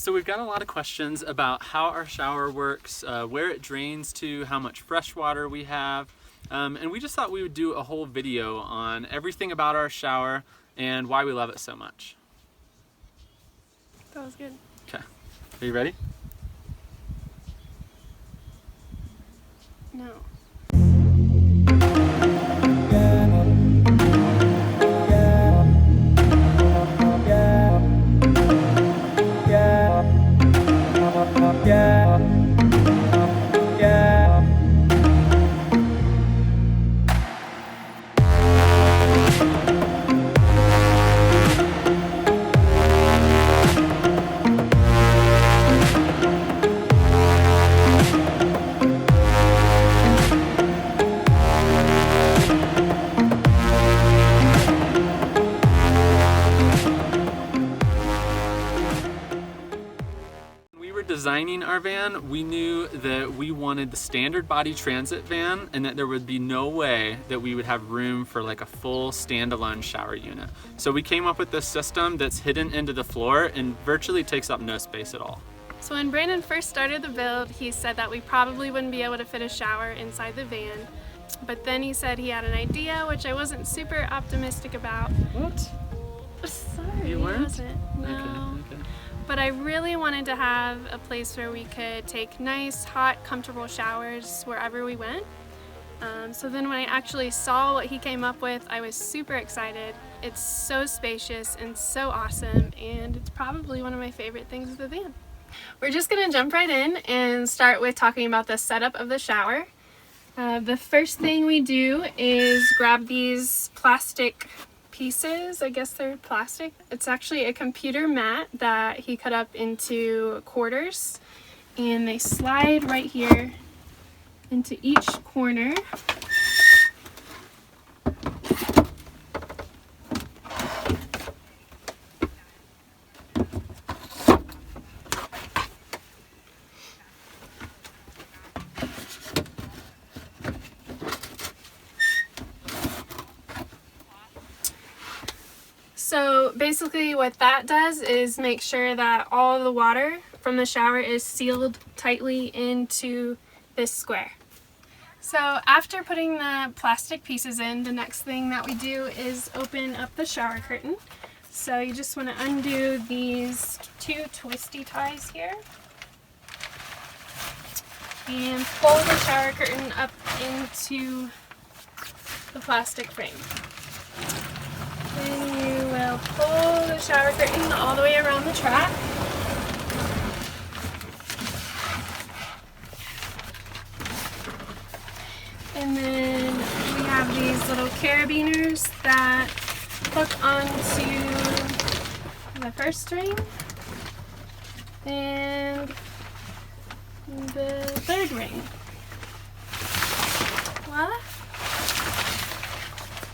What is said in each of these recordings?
So we've got a lot of questions about how our shower works, where it drains to, how much fresh water we have, and we just thought we would do a whole video on everything about our shower and why we love it so much. That was good. Okay, are you ready? No. Designing our van, we knew that we wanted the standard body transit van and that there would be no way that we would have room for like a full standalone shower unit. So we came up with this system that's hidden into the floor and virtually takes up no space at all. So when Brandon first started the build, he said that we probably wouldn't be able to fit a shower inside the van. But then he said he had an idea, which I wasn't super optimistic about. What? Sorry, You weren't? I wasn't. No. Okay. But I really wanted to have a place where we could take nice, hot, comfortable showers wherever we went. So then when I actually saw what he came up with, I was super excited. It's so spacious and so awesome, and it's probably one of my favorite things with the van. We're just gonna jump right in and start with talking about the setup of the shower. The first thing we do is grab these plastic pieces. I guess they're plastic. It's actually a computer mat that he cut up into quarters, and they slide right here into each corner. So basically what that does is make sure that all of the water from the shower is sealed tightly into this square. So after putting the plastic pieces in, the next thing that we do is open up the shower curtain. So you just want to undo these two twisty ties here and pull the shower curtain up into the plastic frame. Then you will pull the shower curtain all the way around the track. And then we have these little carabiners that hook onto the first ring and the third ring. Voila!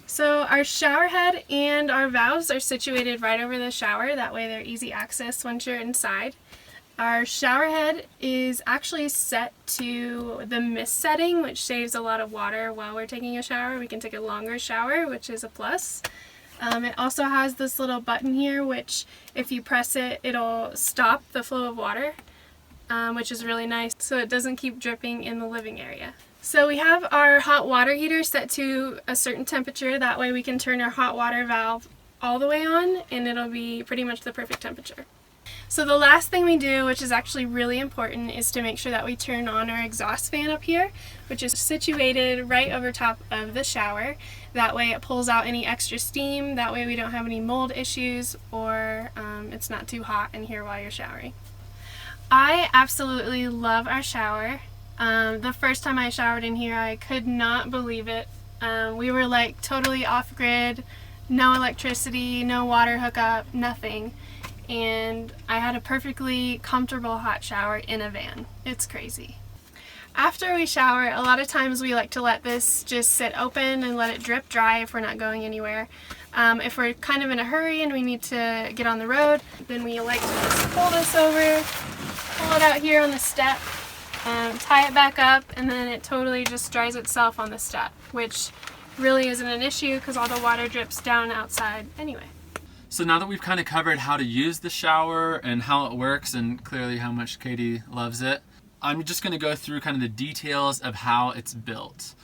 So our shower head and our valves are situated right over the shower. That way they're easy access once you're inside. Our shower head is actually set to the mist setting, which saves a lot of water while we're taking a shower. We can take a longer shower, which is a plus. It also has this little button here, which if you press it, it'll stop the flow of water, which is really nice, so it doesn't keep dripping in the living area. So we have our hot water heater set to a certain temperature. That way we can turn our hot water valve all the way on and it'll be pretty much the perfect temperature. So the last thing we do, which is actually really important, is to make sure that we turn on our exhaust fan up here, which is situated right over top of the shower. That way it pulls out any extra steam. That way we don't have any mold issues, or it's not too hot in here while you're showering. I absolutely love our shower. The first time I showered in here, I could not believe it. We were like totally off grid, no electricity, no water hookup, nothing. And I had a perfectly comfortable hot shower in a van. It's crazy. After we shower, a lot of times we like to let this just sit open and let it drip dry if we're not going anywhere. If we're kind of in a hurry and we need to get on the road, then we like to just pull this over, pull it out here on the step, tie it back up, and then it totally just dries itself on the step, which really isn't an issue because all the water drips down outside anyway. So now that we've kind of covered how to use the shower and how it works and clearly how much Katie loves it, I'm just going to go through kind of the details of how it's built.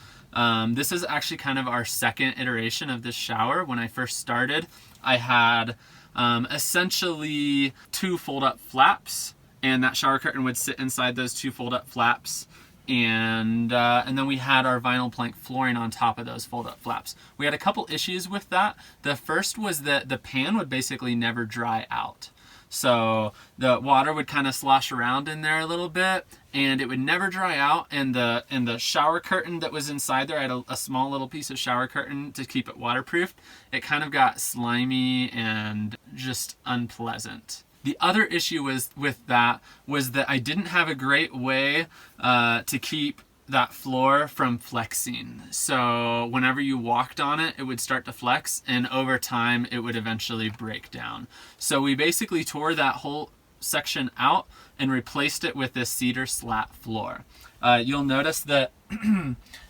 This is actually kind of our second iteration of this shower. When I first started, I had essentially 2 fold-up flaps, and that shower curtain would sit inside those 2 fold-up flaps. And then we had our vinyl plank flooring on top of those fold-up flaps. We had a couple issues with that. The first was that the pan would basically never dry out. So the water would kind of slosh around in there a little bit, and it would never dry out. And the shower curtain that was inside there, I had a small little piece of shower curtain to keep it waterproofed. It kind of got slimy and just unpleasant. The other issue with that was that I didn't have a great way to keep that floor from flexing. So whenever you walked on it, it would start to flex, and over time it would eventually break down. So we basically tore that whole section out and replaced it with this cedar slat floor. You'll notice that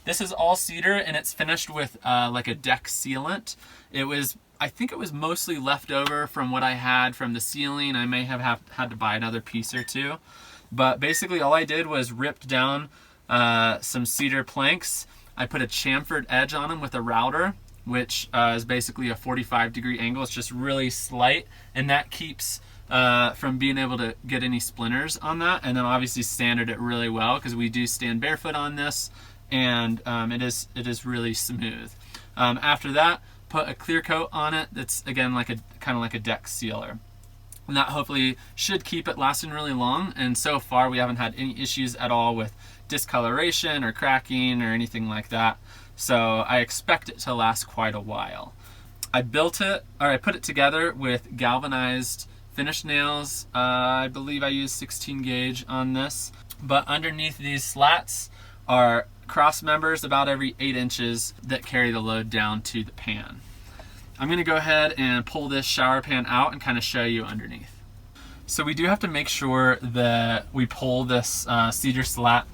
this is all cedar, and it's finished with like a deck sealant. I think it was mostly left over from what I had from the ceiling. I may have had to buy another piece or two. But basically all I did was ripped down some cedar planks. I put a chamfered edge on them with a router, which is basically a 45-degree angle. It's just really slight, and that keeps from being able to get any splinters on that. And then obviously sanded it really well, because we do stand barefoot on this, and it is really smooth. After that, put a clear coat on it that's again kind of like a deck sealer, and that hopefully should keep it lasting really long. And so far we haven't had any issues at all with discoloration or cracking or anything like that, so I expect it to last quite a while. I put it together with galvanized finish nails. I believe I used 16 gauge on this, but underneath these slats are cross members about every 8 inches that carry the load down to the pan. I'm going to go ahead and pull this shower pan out and kind of show you underneath. So we do have to make sure that we pull this cedar slat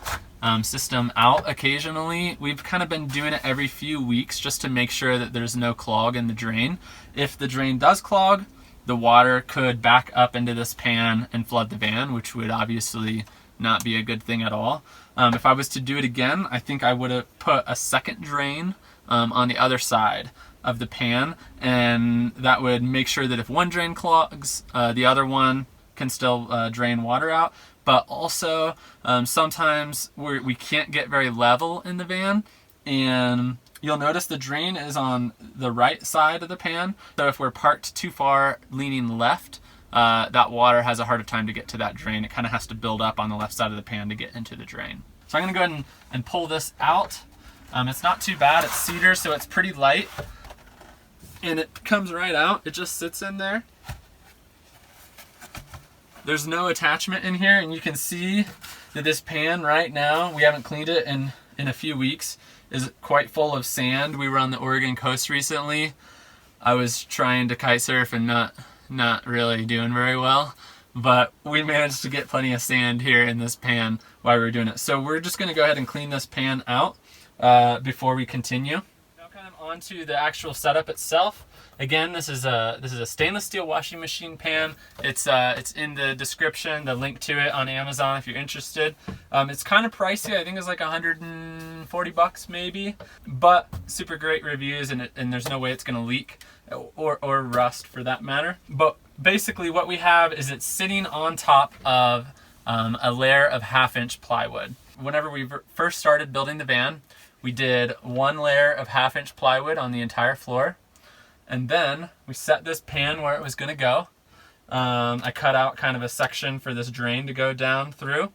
system out occasionally. We've kind of been doing it every few weeks just to make sure that there's no clog in the drain. If the drain does clog, the water could back up into this pan and flood the van, which would obviously not be a good thing at all. If I was to do it again, I think I would have put a second drain on the other side of the pan, and that would make sure that if one drain clogs, the other one can still drain water out. But also sometimes we can't get very level in the van, and you'll notice the drain is on the right side of the pan. So if we're parked too far leaning left, that water has a harder time to get to that drain. It kind of has to build up on the left side of the pan to get into the drain. So I'm going to go ahead and pull this out. It's not too bad. It's cedar, so it's pretty light, and it comes right out. It just sits in there. There's no attachment in here, and you can see that this pan right now, we haven't cleaned it in a few weeks, is quite full of sand. We were on the Oregon coast recently. I was trying to kite surf and not really doing very well, but we managed to get plenty of sand here in this pan while we were doing it. So we're just going to go ahead and clean this pan out before we continue. Now kind of onto the actual setup itself. Again, this is a stainless steel washing machine pan. It's in the description, the link to it on Amazon if you're interested. It's kind of pricey. I think it's like 140 bucks maybe, but super great reviews, and there's no way it's going to leak or rust for that matter. But basically what we have is it's sitting on top of a layer of 1/2-inch plywood. Whenever we first started building the van, we did 1 layer of 1/2-inch plywood on the entire floor. And then we set this pan where it was going to go. I cut out kind of a section for this drain to go down through.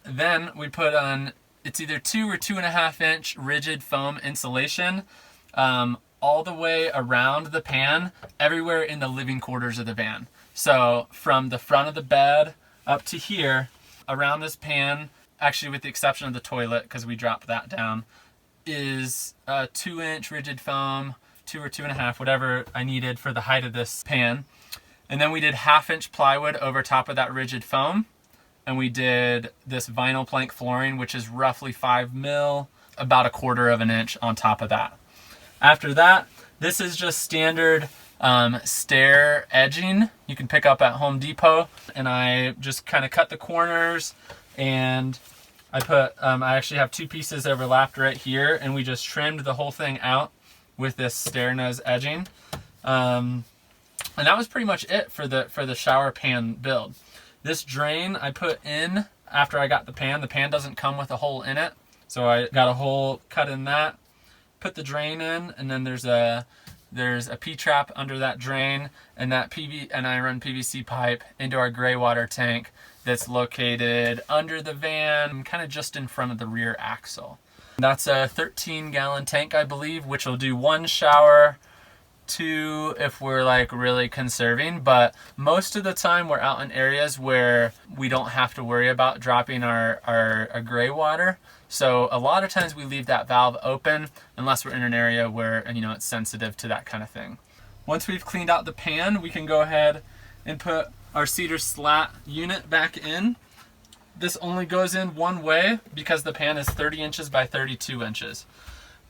Then we put on, it's either 2 or 2.5-inch rigid foam insulation all the way around the pan, everywhere in the living quarters of the van. So from the front of the bed up to here, around this pan, actually with the exception of the toilet because we dropped that down, is a 2-inch rigid foam, 2 or 2.5, whatever I needed for the height of this pan. And then we did 1/2-inch plywood over top of that rigid foam. And we did this vinyl plank flooring, which is roughly 5 mil, about 1/4 of an inch on top of that. After that, this is just standard stair edging you can pick up at Home Depot, and I just kind of cut the corners, and I actually have two pieces overlapped right here, and we just trimmed the whole thing out with this stair nose edging. And that was pretty much it for the shower pan build. This drain I put in after I got the pan. The pan doesn't come with a hole in it, so I got a hole cut in that, put the drain in, and then there's a P-trap under that drain, and I run PVC pipe into our gray water tank that's located under the van, kind of just in front of the rear axle. That's a 13-gallon tank, I believe, which will do 1 shower, 2 if we're like really conserving, but most of the time we're out in areas where we don't have to worry about dropping our gray water. So a lot of times we leave that valve open unless we're in an area where, it's sensitive to that kind of thing. Once we've cleaned out the pan, we can go ahead and put our Cedar slat unit back in. This only goes in one way because the pan is 30 inches by 32 inches.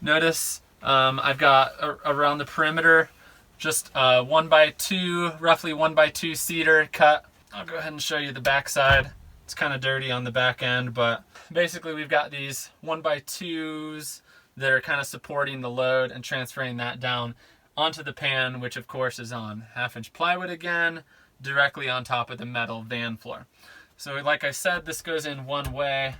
Notice I've got around the perimeter just 1x2, roughly 1x2 cedar cut. I'll go ahead and show you the back side. It's kind of dirty on the back end, but basically we've got these 1x2s that are kind of supporting the load and transferring that down onto the pan, which of course is on 1/2-inch plywood again, directly on top of the metal van floor. So like I said, this goes in one way.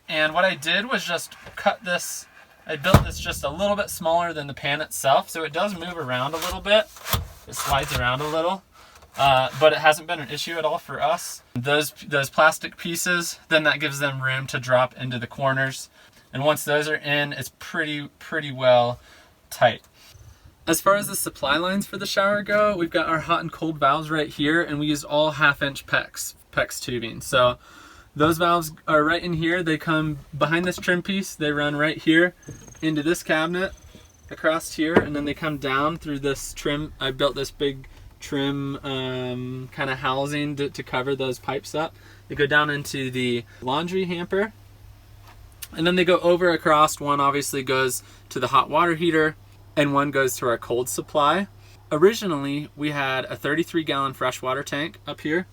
And what I did was just cut this. I built this just a little bit smaller than the pan itself, so it does move around a little bit. It slides around a little, but it hasn't been an issue at all for us. Those plastic pieces, then that gives them room to drop into the corners. And once those are in, it's pretty well tight. As far as the supply lines for the shower go, we've got our hot and cold valves right here, and we use all 1/2-inch PEX tubing. So those valves are right in here. They come behind this trim piece. They run right here into this cabinet, across here, and then they come down through this trim. I built this big trim kind of housing to cover those pipes up. They go down into the laundry hamper, and then they go over across. One obviously goes to the hot water heater, and one goes to our cold supply. Originally, we had a 33-gallon freshwater tank up here,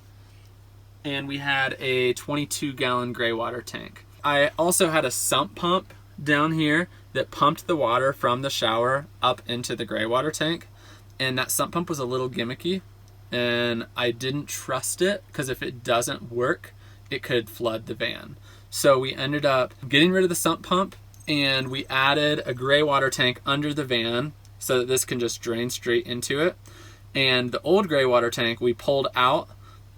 and we had a 22-gallon gray water tank. I also had a sump pump down here that pumped the water from the shower up into the gray water tank, and that sump pump was a little gimmicky, and I didn't trust it because if it doesn't work, it could flood the van. So we ended up getting rid of the sump pump, and we added a gray water tank under the van so that this can just drain straight into it. And the old gray water tank we pulled out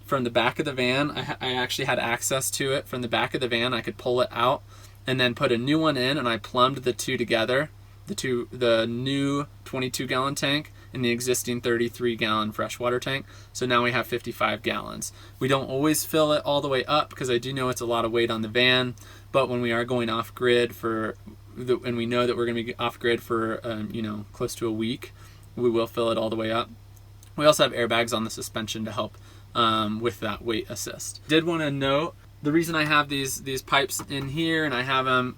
from the back of the van. I actually had access to it from the back of the van. I could pull it out and then put a new one in, and I plumbed the two together, the new 22-gallon tank and the existing 33-gallon freshwater tank. So now we have 55 gallons. We don't always fill it all the way up because I do know it's a lot of weight on the van, but when we are going off grid and we know that we're going to be off grid for close to a week, we will fill it all the way up. We also have airbags on the suspension to help with that weight assist. Did want to note the reason I have these pipes in here, and I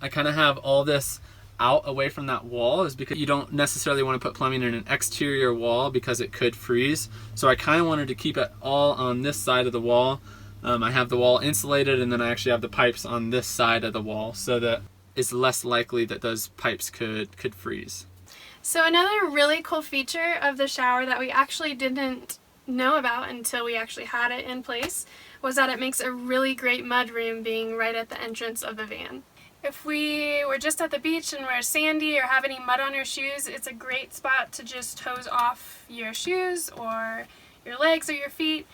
kind of have all this out away from that wall, is because you don't necessarily want to put plumbing in an exterior wall because it could freeze. So I kind of wanted to keep it all on this side of the wall. I have the wall insulated, and then I actually have the pipes on this side of the wall so that it's less likely that those pipes could freeze. So another really cool feature of the shower that we actually didn't know about until we actually had it in place was that it makes a really great mud room being right at the entrance of the van. If we were just at the beach and we're sandy or have any mud on your shoes, it's a great spot to just hose off your shoes or your legs or your feet.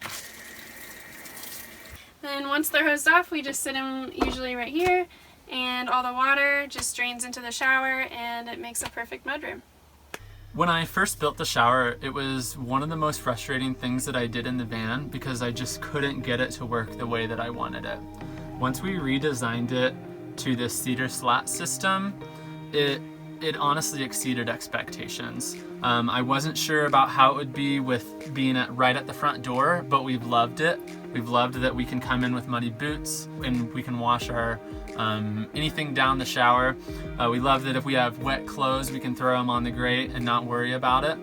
Then once they're hosed off, we just sit them usually right here, and all the water just drains into the shower, and it makes a perfect mudroom. When I first built the shower, it was one of the most frustrating things that I did in the van because I just couldn't get it to work the way that I wanted it. Once we redesigned it to this Cedar slat system, it honestly exceeded expectations. I wasn't sure about how it would be with being right at the front door, but we've loved it. We've loved that we can come in with muddy boots and we can wash our anything down the shower. We love that if we have wet clothes, we can throw them on the grate and not worry about it.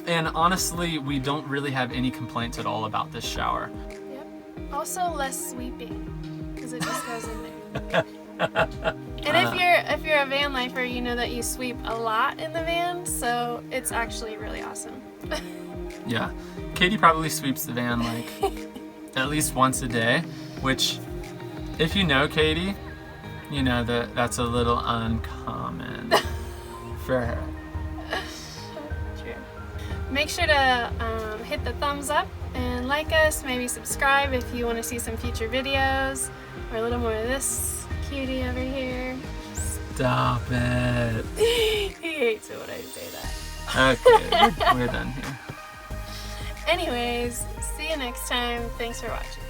And honestly, we don't really have any complaints at all about this shower. Yep. Also less sweeping, because it just goes in there. And if you're a van lifer, you know that you sweep a lot in the van, so it's actually really awesome. Yeah. Katie probably sweeps the van like at least once a day, which, if you know Katie, you know that that's a little uncommon for her. True. Make sure to hit the thumbs up and like us, maybe subscribe if you want to see some future videos or a little more of this cutie over here. Stop it. He hates it when I say that. Okay, we're done here. Anyways, see you next time. Thanks for watching.